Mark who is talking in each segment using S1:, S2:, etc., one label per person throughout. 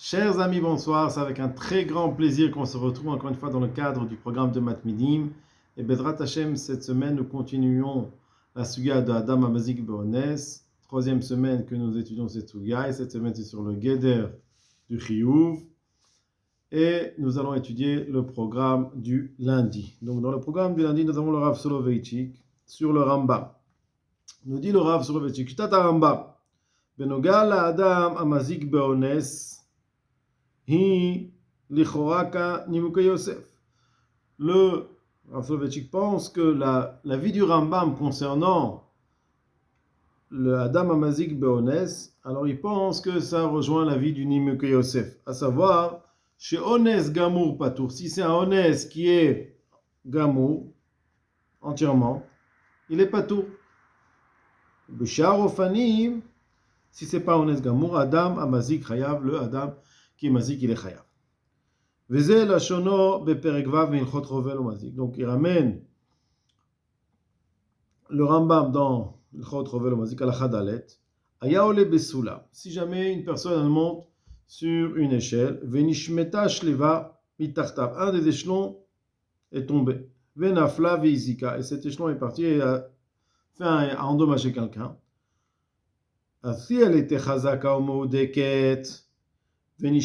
S1: Chers amis, bonsoir. C'est avec un très grand plaisir qu'on se retrouve encore une fois dans le cadre du programme de Matmidim. Et Bezrat Hashem, cette semaine, nous continuons la suga de Adam Amazik Beones. Troisième semaine que nous étudions cette suga. Et cette semaine, c'est sur le Geder du Chiyuv. Et nous allons étudier le programme du lundi. Donc, dans le programme du lundi, nous avons le Rav Soloveitchik sur le Rambam. Nous dit le Rav Soloveitchik, Shitata Rambam, Benoga la Adam Amazik Beones. Le Rav Soloveitchik pense que la vie du Rambam concernant le Adam Amazik Beones, alors il pense que ça rejoint la vie du Nimukei Yosef, à savoir chez Ones Gamour Patour. Si c'est un Ones qui est Gamour entièrement, il est Patour. Bishar Ofanim, si c'est pas Ones Gamour, Adam Amazik Chayav, le Adam qui est mazik, il est chayav. Veze lashono beperek vav milchot rovel mazik. Donc il ramène le Rambam dans milchot rovel mazik à la chadalet. Aya ole besula. Si jamais une personne elle monte sur une échelle, venishmeta shleva mitartav. Un des échelons est tombé. Venafla veizika. Et cet échelon est parti et a endommagé quelqu'un. Si elle était chazaka ou moudeket. Si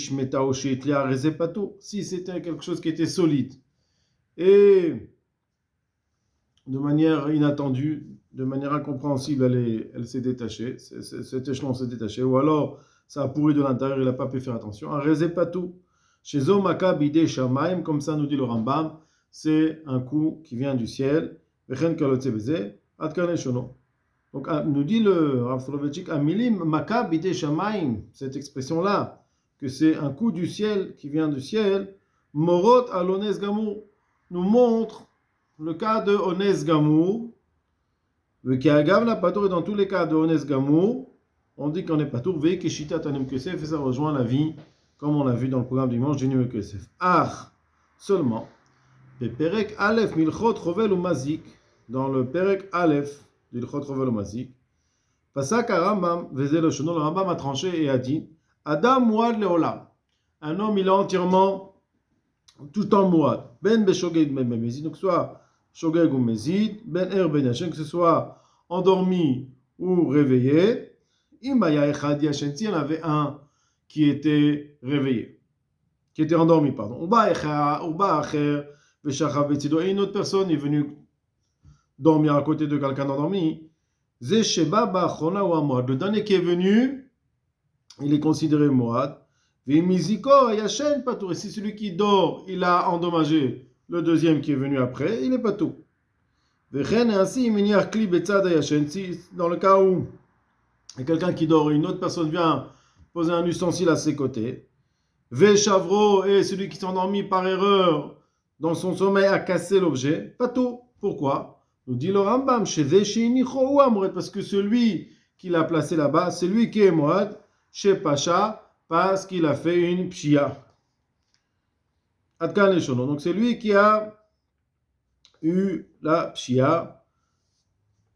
S1: c'était quelque chose qui était solide et de manière inattendue, de manière incompréhensible, elle s'est détachée, cet échelon s'est détaché, ou alors ça a pourri de l'intérieur, il n'a pas pu faire attention. Un rezepatou, chez Zomaka bide shamaim, comme ça nous dit le Rambam, c'est un coup qui vient du ciel. Donc nous dit le Rav Soloveitchik, Amilim maka bide shamaim, cette expression-là, que c'est un coup du ciel qui vient du ciel, Morot al Ones Gamour nous montre le cas de Ones Gamour, le Kiagav la Patour, et dans tous les cas de Ones Gamour, on dit qu'on est Patour, Ve Keshita Tanim Kesef, et ça rejoint la vie, comme on l'a vu dans le programme dimanche du Nim Kesef. Ah, seulement, le Perek Aleph Milchot Rovel ou Mazik, dans le Perek Aleph du Milchot Rovel ou Mazik, Pasak Rambam, Vezel le Shono, le Rambam a tranché et a dit, Adam Mouad Leolam. Un homme, il est entièrement tout en Mouad. Ben Beshogeg Ben Mezid, donc soit Shogeg ou Mezid, Ben Er Ben Yashen, que ce soit endormi ou réveillé. Imaya Echad Yashen, s'il y en avait un qui était réveillé, qui était endormi, pardon. Uba Acher, Veshachav Betzido, et une autre personne est venue dormir à côté de quelqu'un d'endormi. Ze Sheba Bachona ou Amouad. Le dernier qui est venu, il est considéré Moad. Vimiziko Yashen Patour. Et si celui qui dort, il a endommagé le deuxième qui est venu après, il est Patour. Vechen et ainsi, Miniar Kli Betzada Yashen. Si dans le cas où il y a quelqu'un qui dort et une autre personne vient poser un ustensile à ses côtés, Veshavro et celui qui s'est endormi par erreur dans son sommeil a cassé l'objet, Patour. Pourquoi? Nous dit le Rambam, parce que celui qui l'a placé là-bas, c'est lui qui est Moad. Chez Pacha, parce qu'il a fait une pshia. Adkan Leshono. Donc c'est lui qui a eu la pshia.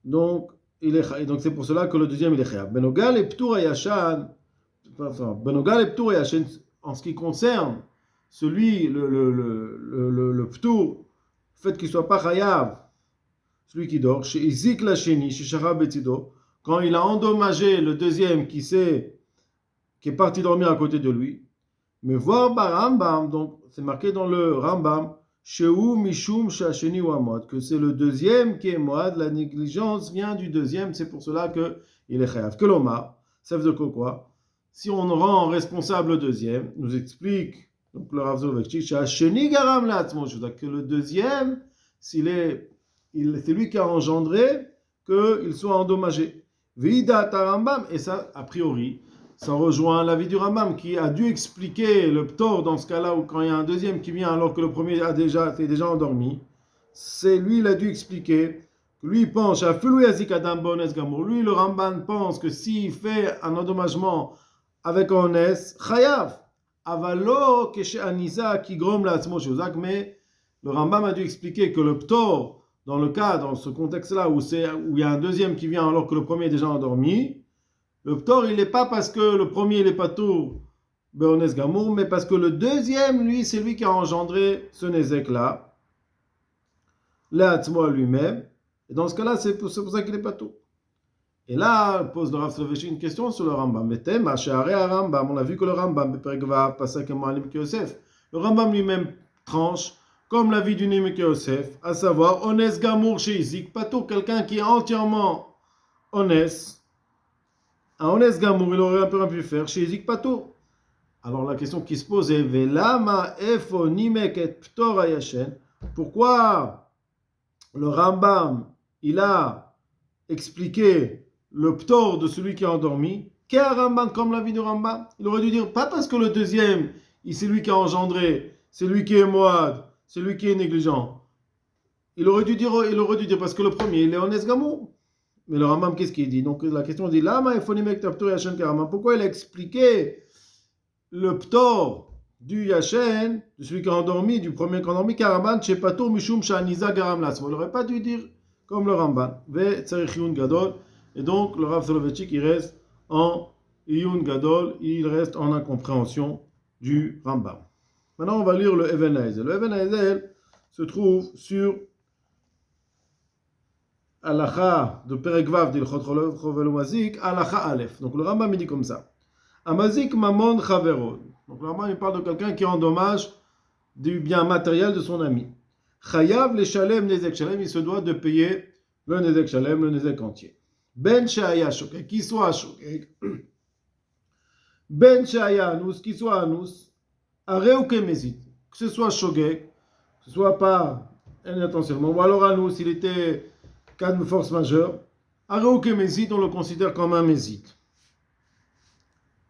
S1: Donc c'est pour cela que le deuxième il est khayab. Benogal et Ptour Yashan. Benogal et Ptour Yashan, en ce qui concerne celui, le Ptour, le fait qu'il ne soit pas khayab, celui qui dort, chez Izik Lacheni, chez Shara Betido, quand il a endommagé le deuxième qui est parti dormir à côté de lui. Mais voir Rambam, donc c'est marqué dans le Rambam, Shehu Mishum Shasheni Wamod, que c'est le deuxième qui est Moad, la négligence vient du deuxième, c'est pour cela qu'il est Chayav. Que l'Oma, ça veut dire quoi? Si on rend responsable le deuxième, nous explique, donc le Rav Soloveitchik, Shasheni Garam Latzmo, que le deuxième, c'est lui qui a engendré qu'il soit endommagé. Vida Rambam, et ça, a priori, ça rejoint l'avis du Rambam qui a dû expliquer le ptor dans ce cas-là où quand il y a un deuxième qui vient alors que le premier était déjà endormi. C'est lui, il a dû expliquer que lui il pense à Fulou Yazik Adam Bones Gamour. Lui, le Rambam pense que s'il fait un endommagement avec Ones, Chayav. Avalo Keshe Anisa qui grom la Atzmo Shozak. Mais le Rambam a dû expliquer que le ptor, dans ce contexte-là où il y a un deuxième qui vient alors que le premier est déjà endormi, le ptor, il n'est pas parce que le premier il est patour Be'ones Gamour, mais parce que le deuxième, lui, c'est lui qui a engendré ce Nézek-là, Le'atzmo à lui-même, et dans ce cas-là, c'est pour ça qu'il n'est pas tout. Et là, pose le Rav Soloveitchik une question sur le Rambam. On a vu que le Rambam, le Rambam lui-même tranche, comme l'avis du Nimek Yosef, à savoir, Ones Gamour chez Izik, pas tout, quelqu'un qui est entièrement honnête. Un honnête Gamour, il aurait un peu pu faire chez Izik, pas tout. Alors la question qui se pose est, Velama efo nimek et ptor hayashen, pourquoi le Rambam, il a expliqué le ptor de celui qui est endormi, qu'un Rambam comme la vie du Rambam. Il aurait dû dire, pas parce que le deuxième, c'est lui qui a engendré, c'est lui qui est moad, c'est lui qui est négligent. Il aurait dû dire parce que le premier, il est honnête Gamour. Mais le Rambam, qu'est-ce qu'il dit? Donc la question dit, Lama efonimek taptur yashen karamam. Pourquoi il a expliqué le ptor du yashen, de celui qui est endormi, du premier qui est endormi, karaman, shepatur mishum shaniza garam lasmo. Il n'aurait pas dû dire comme le Rambam. Ve tzarich yun gadol. Et donc, le Rav Soloveitchik, il reste en Iyun Gadol, il reste en incompréhension du Rambam. Maintenant, on va lire le Even Hazel. Le Even Hazel se trouve sur Halacha de Perek Vav d'Ilchot Chovel Umazik, Halacha Aleph. Donc, le Rambam, il dit comme ça. Amazik mamon chaverod. Donc, le Rambam, il parle de quelqu'un qui endommage du bien matériel de son ami. Chayav le shalem nezek shalem, il se doit de payer le nezek shalem, le nezek entier. Ben Shaya Shokek, qui soit Shokek, Ben Shaya Anus, qui soit Anus, Areu Kemezit, que ce soit Shogek, que ce soit pas intentionnellement, ou alors Anus, il était cas de force majeure, Areu Kemezit, on le considère comme un Mézit.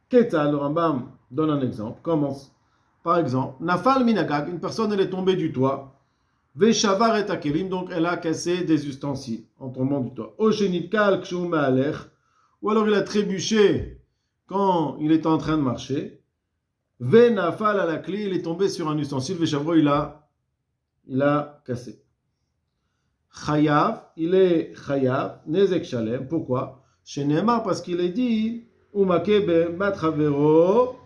S1: Ketal, le Rambam donne un exemple, commence. Par exemple, Nafal Minagag, une personne elle est tombée du toit, Veshavar et Akelim, donc elle a cassé des ustensiles en tombant du toit. Oshenitkal Kshoum Maalech, ou alors il a trébuché quand il était en train de marcher. Venafal à la clé, il est tombé sur un ustensile, Veshavro il a cassé. Chayav, il est Chayav, Nezek Shalem, pourquoi? Chez Neymar, parce qu'il est dit, Umakebe Matravero,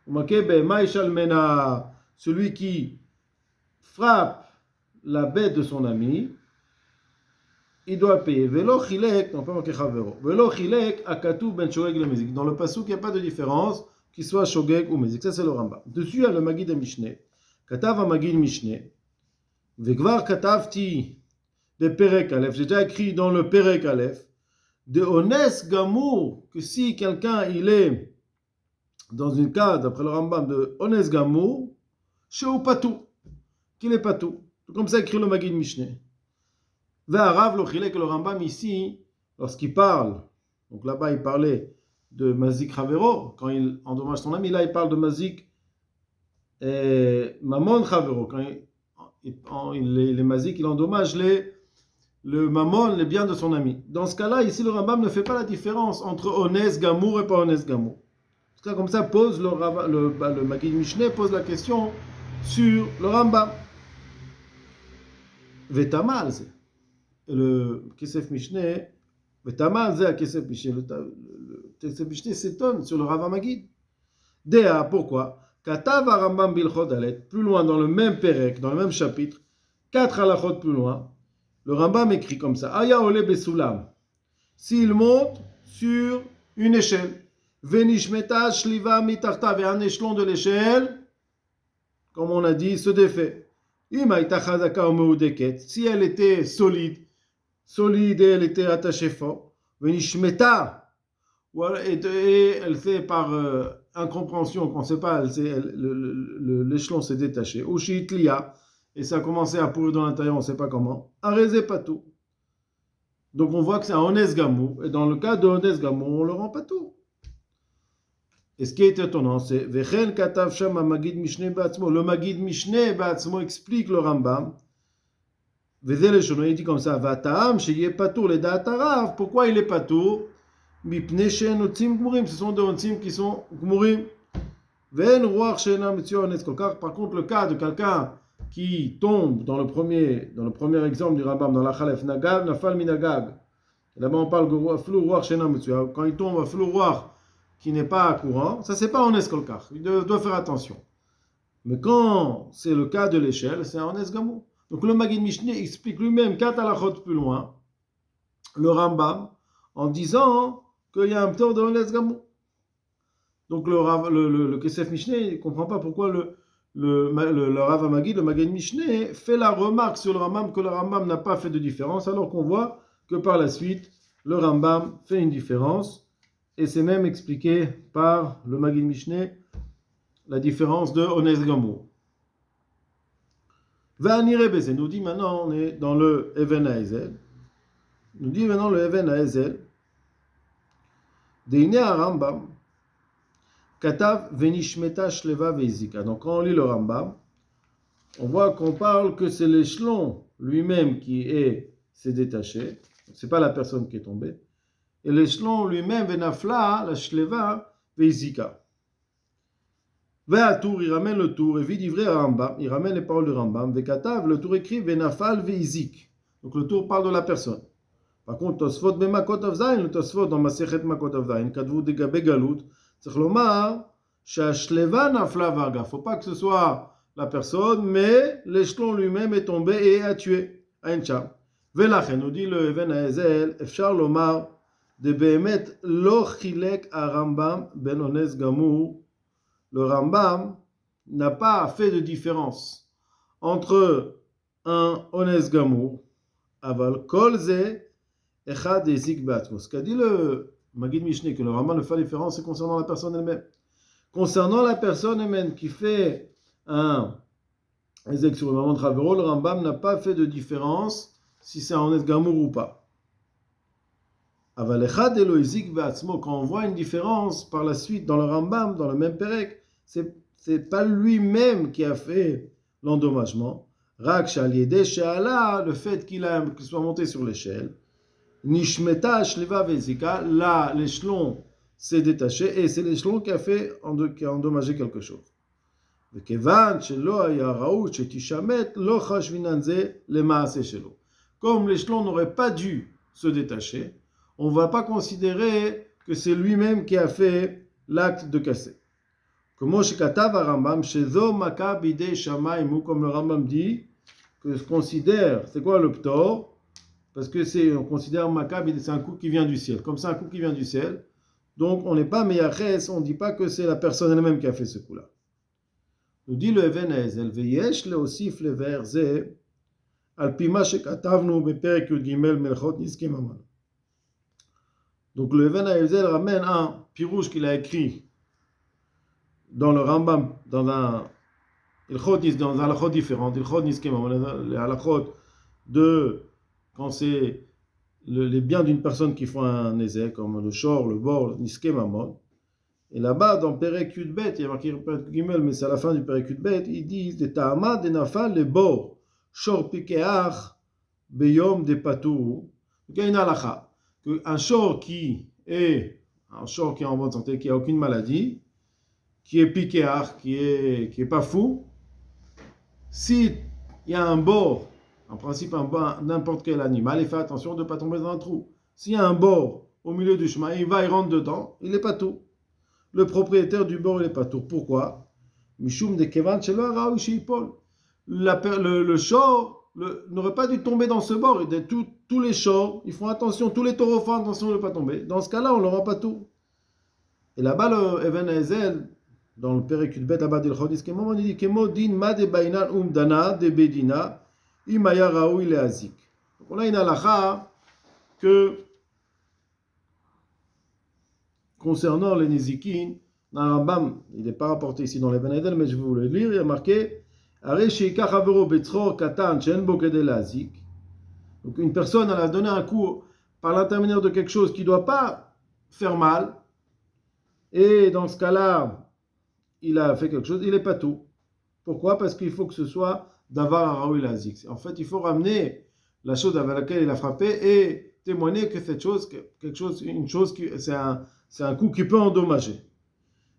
S1: Umakebe Maïchalmena, celui qui frappe la bête de son ami, il doit payer. Velo chilek, non pas manquer chavero. Velo chilek akatu ben shogeg le mezik. Dans le pasuk, il n'y a pas de différence qu'il soit shogeg ou mezik. Ça, c'est le Rambam. Dessus, il y a le Magid de Mishneh. Katav a Magid Mishneh. Vegvar katavti de Perek Aleph. J'ai déjà écrit dans le Perek Aleph de Ones Gamour que si quelqu'un il est dans une cas, d'après le Rambam, de Ones Gamour, Sheu Patou, qu'il est Patou. Tout comme ça écrit le Magid Mishneh. Ve'arav lo chilek, le Rambam ici, lorsqu'il parle, donc là-bas il parlait de Mazik Chavero, quand il endommage son ami, là il parle de Mazik Mamon Chavero, quand les Mazik, il endommage le Mamon, les biens de son ami. Dans ce cas-là, ici le Rambam ne fait pas la différence entre Ones Gamour et pas Ones Gamour. Comme ça pose le Magid Mishneh pose la question sur le Rambam. Vetamal, c'est le Kesef Mishneh. Vetamal, c'est le Kesef Mishneh. Le Kesef Mishneh s'étonne sur le Rav Magid. Dea, pourquoi? Katav Rambam Bilchot Alet, plus loin dans le même Perek, dans le même chapitre, 4 halachot plus loin, le Rambam écrit comme ça. Aya ole besulam. S'il monte sur une échelle, venishmeta shliva mitarta, et un échelon de l'échelle, comme on a dit, se défait. Si elle était solide et elle était attachée fort, venishmeta, et elle fait par incompréhension qu'on ne sait pas, l'échelon s'est détaché, ou shitlia, et ça a commencé à pourrir dans l'intérieur, on ne sait pas comment, arrêtez pas tout. Donc on voit que c'est un Ones Gamour, et dans le cas de Ones Gamour, on ne le rend pas tout. Et ce qui est étonnant, c'est Vechen Katav Sham Magid Mishneh Ba'atzmo. Le Magid Mishneh Ba'atzmo explique le Rambam. Vezel Eshono, il dit comme ça Vata'am Sheyeh Patour le Da'at Harav. Pourquoi il est Patour? Mipnei She'en Otzim Gmurim. Ce sont des Otzim qui sont Gmurim. Ve'en Ruach She'ena Mitzvah Ones Kolkar. Par contre, le cas de quelqu'un qui tombe dans le premier exemple du Rambam, dans la Chalef Nagag, Nafal Minagag. Là-bas, on parle de Aflou Ruach She'ena Mitzvah. Quand il tombe Aflou Ruach qui n'est pas courant, ça c'est pas ones kolkar. Il doit faire attention. Mais quand c'est le cas de l'échelle, c'est un ones gamour. Donc le Magid Mishneh explique lui-même 4 halachot plus loin, le Rambam, en disant qu'il y a un ptor de ones gamour. Donc le Kesef Mishneh ne comprend pas pourquoi le Rav Magid, le Magid Mishneh, fait la remarque sur le Rambam que le Rambam n'a pas fait de différence, alors qu'on voit que par la suite, le Rambam fait une différence, et c'est même expliqué par le Magid Mishneh, la différence de Ones Gamour. Va'anire Beze, nous dit maintenant, on est dans le Even Haezel. Nous dit maintenant le Even Haezel. Deine Rambam, Katav Venishmeta Shleva Veizika. Donc quand on lit le Rambam, on voit qu'on parle que c'est l'échelon lui-même qui s'est détaché. C'est pas la personne qui est tombée. Et l'échelon lui-même, Venafla, la Shleva Veizika. Va à tour, il ramène le tour, et vide ivré à Rambam, il ramène les paroles de Rambam. Vekatav, le tour écrit Venafal Veizik. Donc le tour parle de la personne. Par contre, Tosfot Bemakot Avzain, le Tosfot dans Masechet Makot Avzain, Kadvu de Gabe Galut, c'est Lomar, Shashleva Nafla Varga. Faut pas que ce soit la personne, mais l'échelon lui-même est tombé et a tué. Aïncha. Velachen, nous dit le Even Haezel, Efchar Lomar, de Behemet Lo Chilek a Rambam Ben Ones Gamour. Le Rambam n'a pas fait de différence entre un Ones Gamour, Aval Kolze, Echad et Zikbatmo. Ce qu'a dit le Magid Mishneh, que le Rambam ne fait différence, c'est concernant la personne elle-même. Concernant la personne elle-même qui fait un Ezek sur le moment de Ravero, le Rambam n'a pas fait de différence si c'est un Ones Gamour ou pas. Aval Echad Elo Zikbatmo, quand on voit une différence par la suite dans le Rambam, dans le même Perek, c'est pas lui-même qui a fait l'endommagement. Rak Shaliede Sheala, le fait qu'il soit monté sur l'échelle. Nishmeta Shleva Vezika, là l'échelon s'est détaché et c'est l'échelon qui a endommagé quelque chose. Comme l'échelon n'aurait pas dû se détacher, on ne va pas considérer que c'est lui-même qui a fait l'acte de casser. Comme le Rambam dit, que se considère, c'est quoi le ptor? Parce que on considère Makab, c'est un coup qui vient du ciel. Comme c'est un coup qui vient du ciel, donc on n'est pas meyaches, on ne dit pas que c'est la personne elle-même qui a fait ce coup-là. Nous dit le Even Haezel, veyesh leosif lever ze, al pima shekatavnu beperek yud gimel melchot niskim aman. Donc le Even Haezel ramène un pirouche qu'il a écrit dans le Rambam, dans un halachot différent, ilchot niskim aman, les halachot de quand c'est les biens d'une personne qui font un ezek, comme le shor, le bor, niske mamon. Et là-bas, dans Perek Yudbet, il y a marqué Perek Gimel, mais c'est à la fin du Perek Yudbet, ils disent des ta'ama de nafal le bor, shor pikeach, beyom de patou. Donc il y a une halakha, qu'un shor qui est en bonne santé, qui n'a aucune maladie, qui est pikeach, qui est pas fou, si il y a un bord, en principe, n'importe quel animal, il fait attention de ne pas tomber dans un trou. S'il y a un bord au milieu du chemin, il rentre dedans, il n'est pas tout. Le propriétaire du bord, il n'est pas tout. Pourquoi? Mishum de Kevan Shelo Raoui Sheipol. Le shor n'aurait pas dû tomber dans ce bord. Tous les shors, ils font attention, tous les taureaux font attention de ne pas tomber. Dans ce cas-là, on ne leur rend pas tout. Et là-bas, le Even Haezel, dans le Perek Yudbet, là-bas, il dit Kemo din ma de bainan umdana de bedina. Donc on a une halakha que concernant les Nézikin, dans le Rambam, il n'est pas rapporté ici dans les Ben Haezel, mais je vais vous le lire, il y a marqué donc une personne elle a donné un coup par l'intermédiaire de quelque chose qui ne doit pas faire mal, et dans ce cas-là, il a fait quelque chose, il n'est pas tout. Pourquoi? Parce qu'il faut que ce soit d'avar Raoui Lazik. En fait, il faut ramener la chose avec laquelle il a frappé et témoigner que cette chose, c'est un coup qui peut endommager.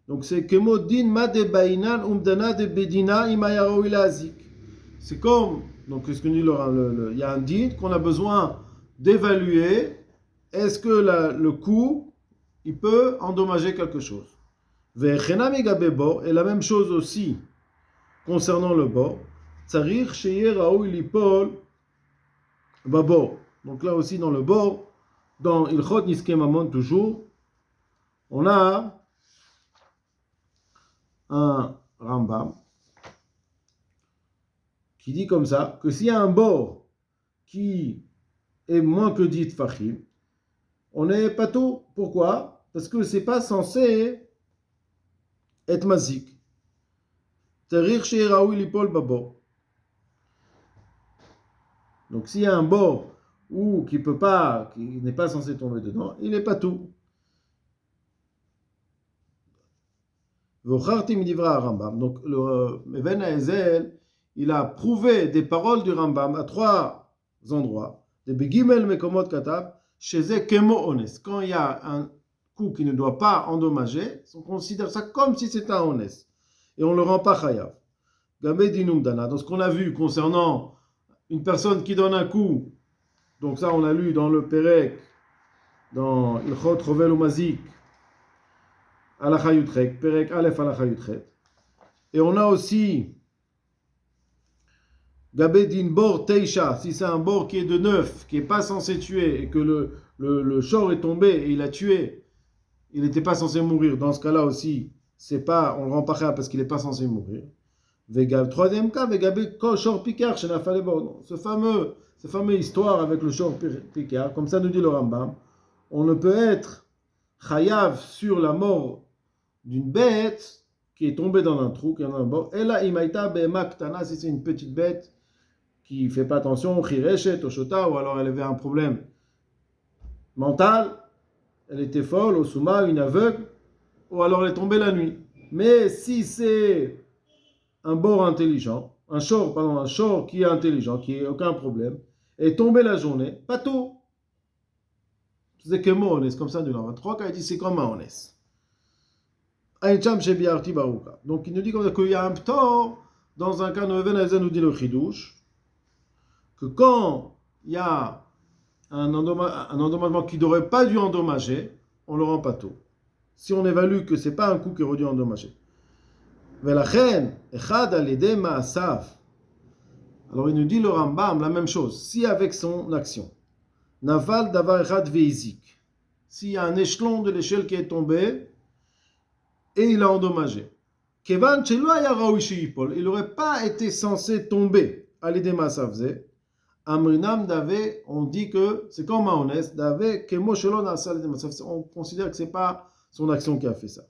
S1: Donc c'est kemo din ma de bainan umdana de bedina imaya Raoui Lazik. C'est comme, donc qu'est-ce que dit il y a un din qu'on a besoin d'évaluer. Est-ce que le coup, il peut endommager quelque chose. Ve'chenami gabe bor, et la même chose aussi concernant le bor. Tzarich sheyeh raoui lipol babor. Donc là aussi dans le bor, dans Ilchot Niske Mamon toujours, on a un Rambam qui dit comme ça que s'il y a un bord qui est moins que 10 tfachim, on n'est pas tout. Pourquoi? Parce que c'est pas censé être mazik. Tarir she'iraoui lipol babor. Donc s'il y a un bord ou qui n'est pas censé tomber dedans, il n'est pas tout. Donc le Even Haezel, il a prouvé des paroles du Rambam à 3 endroits. Des Begimel Mekomot Katab, chez Kemo Ones. Quand il y a un coup qui ne doit pas endommager, on considère ça comme si c'était un Ones. Et on ne le rend pas Chayav. Gabe Dinum Dana. Donc ce qu'on a vu concernant une personne qui donne un coup, donc ça on l'a lu dans le Perek, dans Ilchot Rovel ou Mazik, Alacha Yutret, Perek Aleph Alacha Yutret. Et on a aussi Gabé din bor teisha, si c'est un bord qui est de 9, qui n'est pas censé tuer, et que le shor est tombé et il a tué, il n'était pas censé mourir. Dans ce cas-là aussi, c'est pas, on le rend pas khayab parce qu'il n'est pas censé mourir. Troisième cas, Vegabé shor pikar, chez Nafale bord. Ce fameux histoire avec le shor pikar, comme ça nous dit le Rambam, on ne peut être chayav sur la mort d'une bête qui est tombée dans un trou, qui est dans un bord. Et là, imaita be'ema ktana, si c'est une petite bête qui ne fait pas attention, chireshet, oshota, ou alors elle avait un problème mental, elle était folle, au souma, une aveugle, ou alors elle est tombée la nuit. Mais si c'est un bord intelligent, un shor qui est intelligent, qui n'a aucun problème, est tombé la journée, pas tout. C'est que moi, c'est comme ça, du nom. 3 cas, il dit c'est comme un honest. Donc il nous dit comme ça qu'il y a un ptor, dans un cas, nous dit le chidouche, que quand il y a un endommagement qui n'aurait pas dû endommager, on ne le rend pas tout. Si on évalue que ce n'est pas un coup qui aurait dû endommager. Alors il nous dit le Rambam la même chose. Si avec son action, Naval davar echad veizik, s'il y a un échelon de l'échelle qui est tombé et il a endommagé, Kevan shelo haya raoui sheipol, il n'aurait pas été censé tomber à l'idée masavze. Amrinam dave, on dit que c'est comme un honnête, dave kemo shelo nasa l'idée masavze. On considère que c'est pas son action qui a fait ça.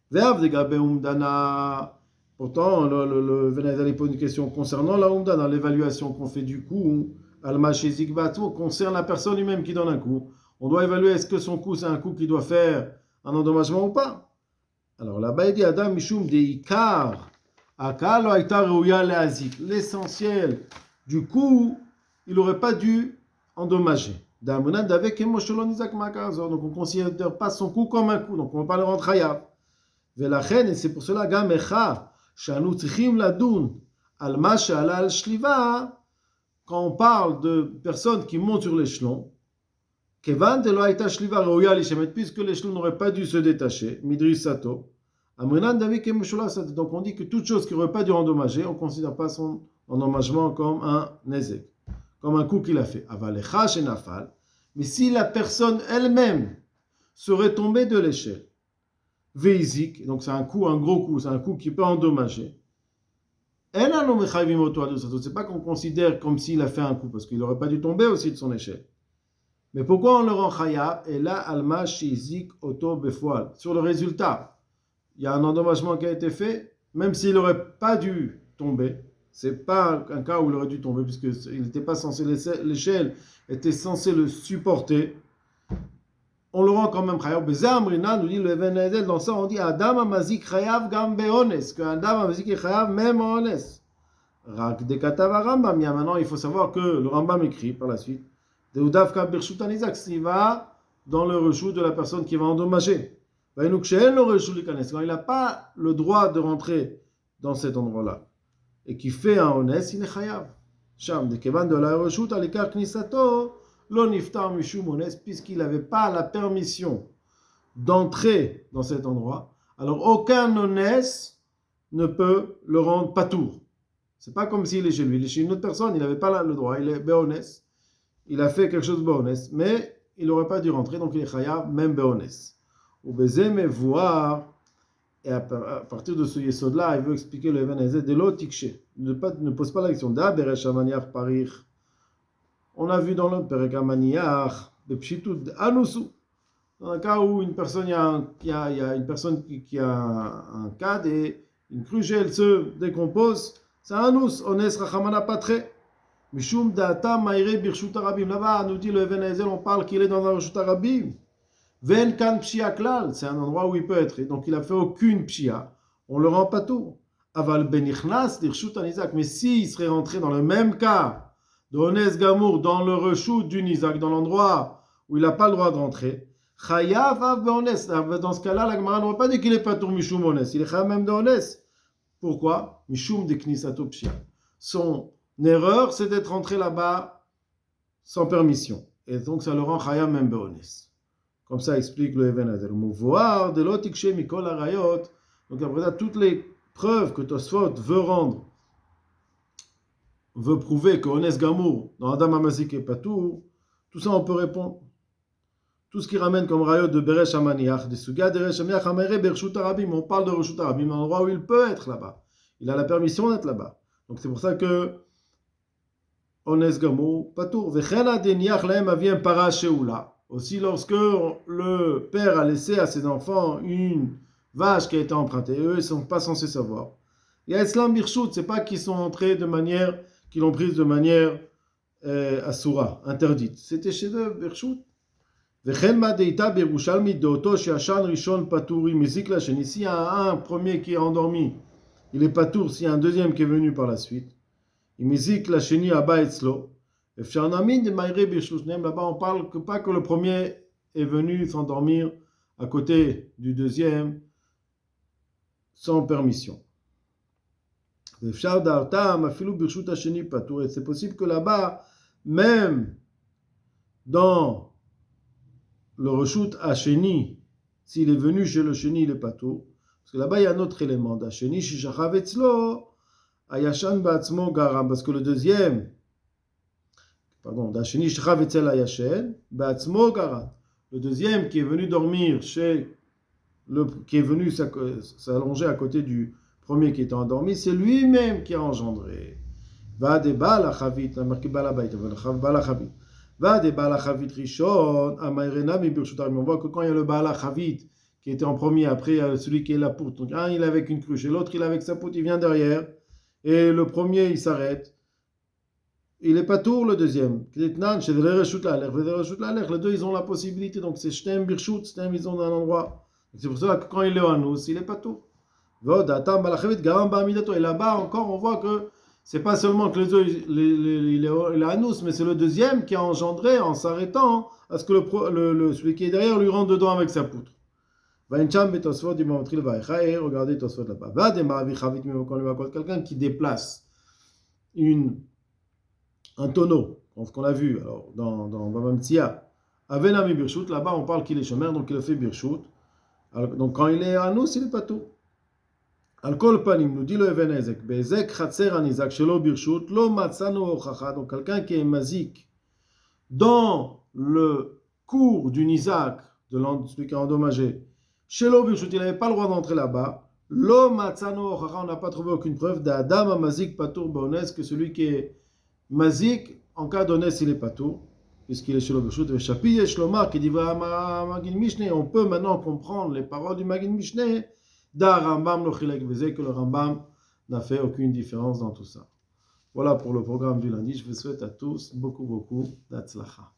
S1: Ve'av de gabe umdana. Pourtant, le Venezali pose une question concernant la umdana, l'évaluation qu'on fait du coup. Al-Mashizik Batou concerne la personne lui-même qui donne un coup. On doit évaluer est-ce que son coup c'est un coup qui doit faire un endommagement ou pas. Alors là-bas il dit Adam Mishum de Ikar Akal ou Aïtar Rouya Leazik. L'essentiel du coup, il n'aurait pas dû endommager. Damunan d'avec Emosholon Isaac Makazor. Donc on ne considère pas son coup comme un coup. Donc on ne va pas le rendre Hayab. Velachen, et c'est pour cela Gamecha Shanu Tzrichim Ladun Al-Ma Shala Al-Shliva. Quand on parle de personnes qui montent sur l'échelon, puisque l'échelon n'aurait pas dû se détacher, Midri Sato, donc on dit que toute chose qui n'aurait pas dû endommager, on ne considère pas son endommagement comme un nezek, comme un coup qu'il a fait. Mais si la personne elle-même serait tombée de l'échelle, veizik, donc c'est un coup, un gros coup, c'est un coup qui peut endommager, c'est pas qu'on considère comme s'il a fait un coup, parce qu'il n'aurait pas dû tomber aussi de son échelle. Mais pourquoi on le rend chayab? Et là, alma shizik auto befoal. Sur le résultat, il y a un endommagement qui a été fait, même s'il n'aurait pas dû tomber. C'est pas un cas où il aurait dû tomber, puisqu'il n'était pas censé, l'échelle était censée le supporter. On le rend quand même chayav. Bezamrina nous dit le Even Haezel, dans ça on dit Adam amazik chayav gam beones, que Adam amazik est chayav même en ones. Rak de katav Rambam. Maintenant il faut savoir que le Rambam écrit par la suite de udavka birshut anizak, s'il va dans le reshut de la personne qui va endommager. Quand il n'a pas le droit de rentrer dans cet endroit-là et qui fait un ones, il est chayav. Sham de kevan de la reshut alikar knisato. Lo niftar mishum ones, puisqu'il n'avait pas la permission d'entrer dans cet endroit, alors aucun onès ne peut le rendre patour. C'est pas comme s'il est chez lui. Il est chez une autre personne, il n'avait pas le droit, il est béonès. Il a fait quelque chose de béonès, mais il n'aurait pas dû rentrer, donc il est chayav, même béonès. Ou bezé me voir, et à partir de ce yesod-là, il veut expliquer le Even Hazeh de l'otikche. Ne pose pas la question d'A beresh amaniach parir. On a vu dans le Perek Amaniach, de pshitut anusu. Dans un cas où une personne, il y a une personne qui a un cadre et une cruche, elle se décompose, c'est un anus, ones rachamana patre. Mishum da'ata ma'ire birshut arabim. Là-bas, nous dit le Even Hazeh, on parle qu'il est dans un birshut arabim. Ven kan pshia klal, c'est un endroit où il peut être. Et donc il a fait aucune pshia, on le rend pas tout. Aval benichnas dirshut anizak. Mais s'il serait rentré dans le même cas de ones gamour, dans le reshut du nizak, dans l'endroit où il n'a pas le droit de rentrer, chayav av beones. Dans ce cas-là, la Gemara n'aurait pas dit qu'il est pas tour mishum ones. Il est chayav même de ones. Pourquoi? Mishum de knisato pshia. Son erreur, c'est d'être rentré là-bas sans permission. Et donc ça le rend chayav même beones. Comme ça explique le Even Hazeh. Le mouvoir de l'otikche mikol harayot. Donc après ça, toutes les preuves que Tosfot veut prouver que Ones Gamour, dans Adam Amazik et Patou, tout ça on peut répondre. Tout ce qui ramène comme rayot de Beresh Amaniach, de Suga de Beresh Amaniach, Amere Bershut Arabim, on parle de Reshut Arabim, un endroit où il peut être là-bas. Il a la permission d'être là-bas. Donc c'est pour ça que Ones Gamour, Patou, Vechena Deniach Laem Aviem Para Sheula. Aussi, lorsque le père a laissé à ses enfants une vache qui a été empruntée, eux, ils ne sont pas censés savoir. Il y a Islam Birshut, c'est pas qu'ils sont entrés de manière, qu'ils l'ont prise de manière asura, interdite. C'était chez eux, Birshut. S'il y a un premier qui est endormi, il est patour, s'il y a un deuxième qui est venu par la suite. Il mizik la sheni aba etzlo. Là-bas, on parle que pas que le premier est venu s'endormir à côté du deuxième sans permission. Et c'est possible que là-bas, même dans le reshut hasheni, s'il est venu chez le sheni, il est patou. Parce que là-bas, il y a un autre élément. Hasheni shishachav etzlo, ayashan ba'atzmo garam. Parce que le deuxième, le deuxième qui est venu dormir qui est venu s'allonger à côté du premier qui était endormi, c'est lui-même qui a engendré. On voit que quand il y a le Baal HaChavit qui était en premier, après il y a celui qui est la poutre. Donc un il est avec une cruche et l'autre il est avec sa poutre, il vient derrière. Et le premier il s'arrête. Il n'est pas tour le deuxième. Les deux, ils ont la possibilité. Donc c'est Shtem Birshut, Shtem, ils ont un endroit. C'est pour cela que quand il est en nous, il n'est pas tour. Et là-bas encore, on voit que c'est pas seulement que les deux, il est à nous, mais c'est le deuxième qui a engendré en s'arrêtant à ce que celui qui est derrière lui rentre dedans avec sa poutre. Regardez Tosfot là-bas. Quelqu'un qui déplace un tonneau, ce qu'on a vu alors, dans Baba Metzia, Avenami Birshut, là-bas on parle qu'il est chômeur, donc il le fait Birshut. Donc quand il est à nous, il n'est pas tout. Al-Kol Panim, nous dit le Even Hazeh, Bezek Chatser Anizak, Shelo Birshut, Lo Matzanu Ochacha, donc quelqu'un qui est mazik dans le cours du Nizak, de celui qui a endommagé, Shelo Birshut, il n'avait pas le droit d'entrer là-bas. Lo Matzanu Ochacha, on n'a pas trouvé aucune preuve d'Adam Amazik Patour Bones, que celui qui est mazik, en cas d'honnête, il est patour, puisqu'il est chez le Birshut. Chapi et Shlomar, qui dit Magin Mishneh, on peut maintenant comprendre les paroles du Magin Mishneh, da Rambam lo chilek veze, que le Rambam n'a fait aucune différence dans tout ça. Voilà pour le programme du lundi. Je vous souhaite à tous beaucoup d'Hatzlacha.